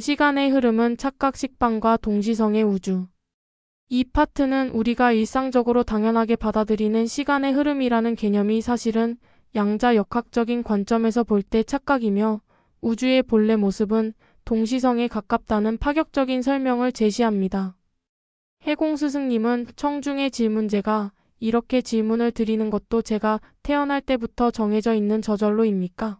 시간의 흐름은 착각 식빵과 동시성의 우주. 이 파트는 우리가 일상적으로 당연하게 받아들이는 시간의 흐름이라는 개념이 사실은 양자역학적인 관점에서 볼 때 착각이며 우주의 본래 모습은 동시성에 가깝다는 파격적인 설명을 제시합니다. 해공 스승님은 청중의 질문제가 이렇게 질문을 드리는 것도 제가 태어날 때부터 정해져 있는 저절로입니까?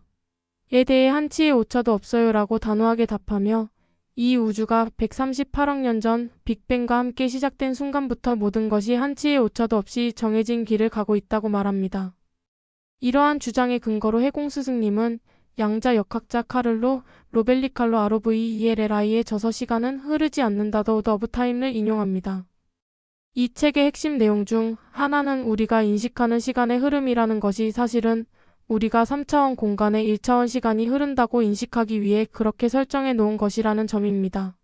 에 대해 한치의 오차도 없어요 라고 단호하게 답하며 이 우주가 138억 년 전 빅뱅과 함께 시작된 순간부터 모든 것이 한치의 오차도 없이 정해진 길을 가고 있다고 말합니다. 이러한 주장의 근거로 해공 스승님은 양자역학자 카를로 로벨리칼로 ROVELLI의 저서 시간은 흐르지 않는다 The Ode of Time를 인용합니다. 이 책의 핵심 내용 중 하나는 우리가 인식하는 시간의 흐름이라는 것이 사실은 우리가 3차원 공간에 1차원 시간이 흐른다고 인식하기 위해 그렇게 설정해 놓은 것이라는 점입니다.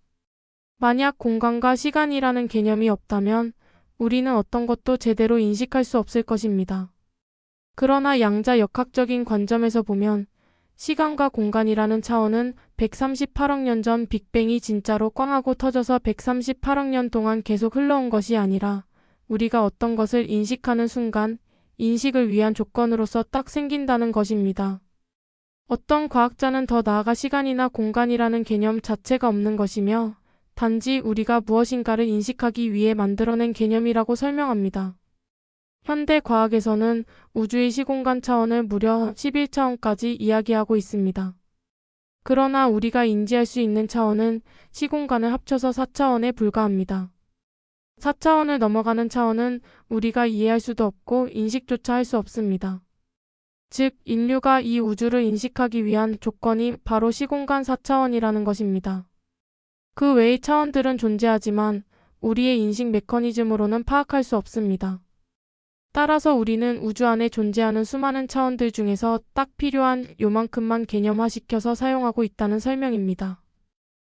만약 공간과 시간이라는 개념이 없다면 우리는 어떤 것도 제대로 인식할 수 없을 것입니다. 그러나 양자역학적인 관점에서 보면 시간과 공간이라는 차원은 138억 년 전 빅뱅이 진짜로 꽝 하고 터져서 138억 년 동안 계속 흘러온 것이 아니라 우리가 어떤 것을 인식하는 순간 인식을 위한 조건으로서 딱 생긴다는 것입니다. 어떤 과학자는 더 나아가 시간이나 공간이라는 개념 자체가 없는 것이며 단지 우리가 무엇인가를 인식하기 위해 만들어낸 개념이라고 설명합니다. 현대 과학에서는 우주의 시공간 차원을 무려 11차원까지 이야기하고 있습니다. 그러나 우리가 인지할 수 있는 차원은 시공간을 합쳐서 4차원에 불과합니다. 4차원을 넘어가는 차원은 우리가 이해할 수도 없고 인식조차 할 수 없습니다. 즉, 인류가 이 우주를 인식하기 위한 조건이 바로 시공간 4차원이라는 것입니다. 그 외의 차원들은 존재하지만 우리의 인식 메커니즘으로는 파악할 수 없습니다. 따라서 우리는 우주 안에 존재하는 수많은 차원들 중에서 딱 필요한 요만큼만 개념화시켜서 사용하고 있다는 설명입니다.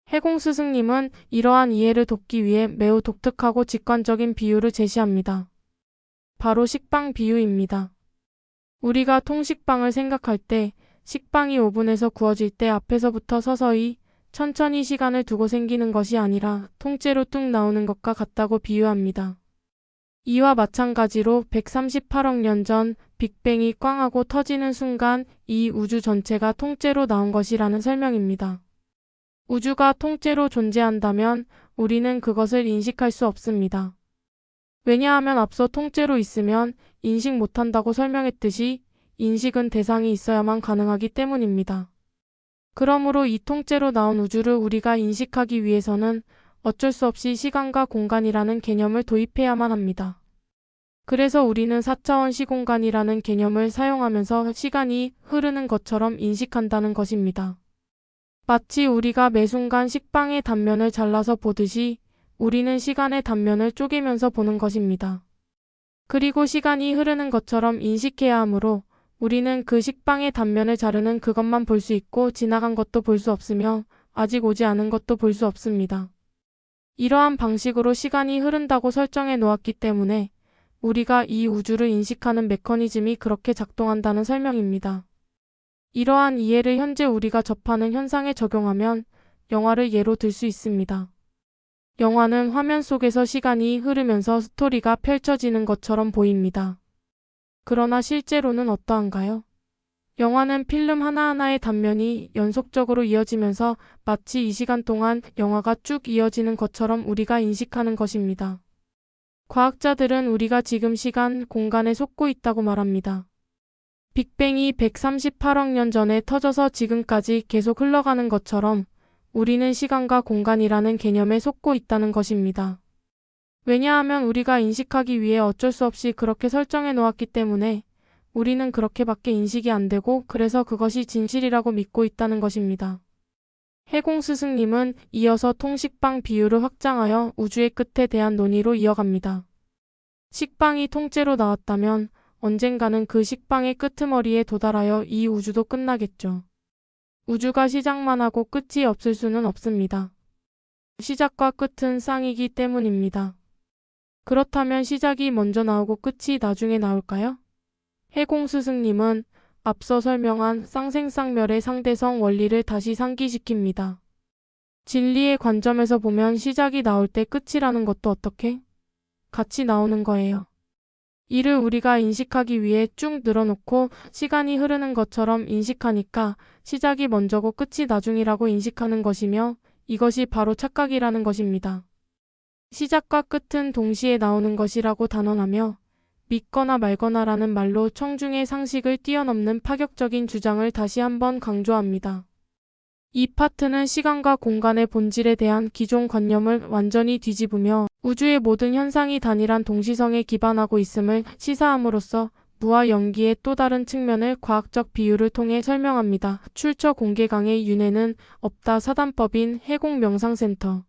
해공 스승님은 이러한 이해를 돕기 위해 매우 독특하고 직관적인 비유를 제시합니다. 바로 식빵 비유입니다. 우리가 통식빵을 생각할 때 식빵이 오븐에서 구워질 때 앞에서부터 서서히 천천히 시간을 두고 생기는 것이 아니라 통째로 뚝 나오는 것과 같다고 비유합니다. 이와 마찬가지로 138억 년 전 빅뱅이 꽝 하고 터지는 순간 이 우주 전체가 통째로 나온 것이라는 설명입니다. 우주가 통째로 존재한다면 우리는 그것을 인식할 수 없습니다. 왜냐하면 앞서 통째로 있으면 인식 못한다고 설명했듯이 인식은 대상이 있어야만 가능하기 때문입니다. 그러므로 이 통째로 나온 우주를 우리가 인식하기 위해서는 어쩔 수 없이 시간과 공간이라는 개념을 도입해야만 합니다. 그래서 우리는 4차원 시공간이라는 개념을 사용하면서 시간이 흐르는 것처럼 인식한다는 것입니다. 마치 우리가 매 순간 식빵의 단면을 잘라서 보듯이 우리는 시간의 단면을 쪼개면서 보는 것입니다. 그리고 시간이 흐르는 것처럼 인식해야 하므로 우리는 그 식빵의 단면을 자르는 그것만 볼 수 있고 지나간 것도 볼 수 없으며 아직 오지 않은 것도 볼 수 없습니다. 이러한 방식으로 시간이 흐른다고 설정해 놓았기 때문에 우리가 이 우주를 인식하는 메커니즘이 그렇게 작동한다는 설명입니다. 이러한 이해를 현재 우리가 접하는 현상에 적용하면 영화를 예로 들 수 있습니다. 영화는 화면 속에서 시간이 흐르면서 스토리가 펼쳐지는 것처럼 보입니다. 그러나 실제로는 어떠한가요? 영화는 필름 하나하나의 단면이 연속적으로 이어지면서 마치 이 시간 동안 영화가 쭉 이어지는 것처럼 우리가 인식하는 것입니다. 과학자들은 우리가 지금 시간, 공간에 속고 있다고 말합니다. 빅뱅이 138억 년 전에 터져서 지금까지 계속 흘러가는 것처럼 우리는 시간과 공간이라는 개념에 속고 있다는 것입니다. 왜냐하면 우리가 인식하기 위해 어쩔 수 없이 그렇게 설정해 놓았기 때문에 우리는 그렇게밖에 인식이 안 되고 그래서 그것이 진실이라고 믿고 있다는 것입니다. 해공 스승님은 이어서 통식빵 비유를 확장하여 우주의 끝에 대한 논의로 이어갑니다. 식빵이 통째로 나왔다면 언젠가는 그 식빵의 끄트머리에 도달하여 이 우주도 끝나겠죠. 우주가 시작만 하고 끝이 없을 수는 없습니다. 시작과 끝은 쌍이기 때문입니다. 그렇다면 시작이 먼저 나오고 끝이 나중에 나올까요? 해공 스승님은 앞서 설명한 쌍생쌍멸의 상대성 원리를 다시 상기시킵니다. 진리의 관점에서 보면 시작이 나올 때 끝이라는 것도 어떻게? 같이 나오는 거예요. 이를 우리가 인식하기 위해 쭉 늘어놓고 시간이 흐르는 것처럼 인식하니까 시작이 먼저고 끝이 나중이라고 인식하는 것이며 이것이 바로 착각이라는 것입니다. 시작과 끝은 동시에 나오는 것이라고 단언하며 믿거나 말거나라는 말로 청중의 상식을 뛰어넘는 파격적인 주장을 다시 한번 강조합니다. 이 파트는 시간과 공간의 본질에 대한 기존 관념을 완전히 뒤집으며 우주의 모든 현상이 단일한 동시성에 기반하고 있음을 시사함으로써 무와 연기의 또 다른 측면을 과학적 비유를 통해 설명합니다. 출처 공개 강의 윤회는 없다 사단법인 해공명상센터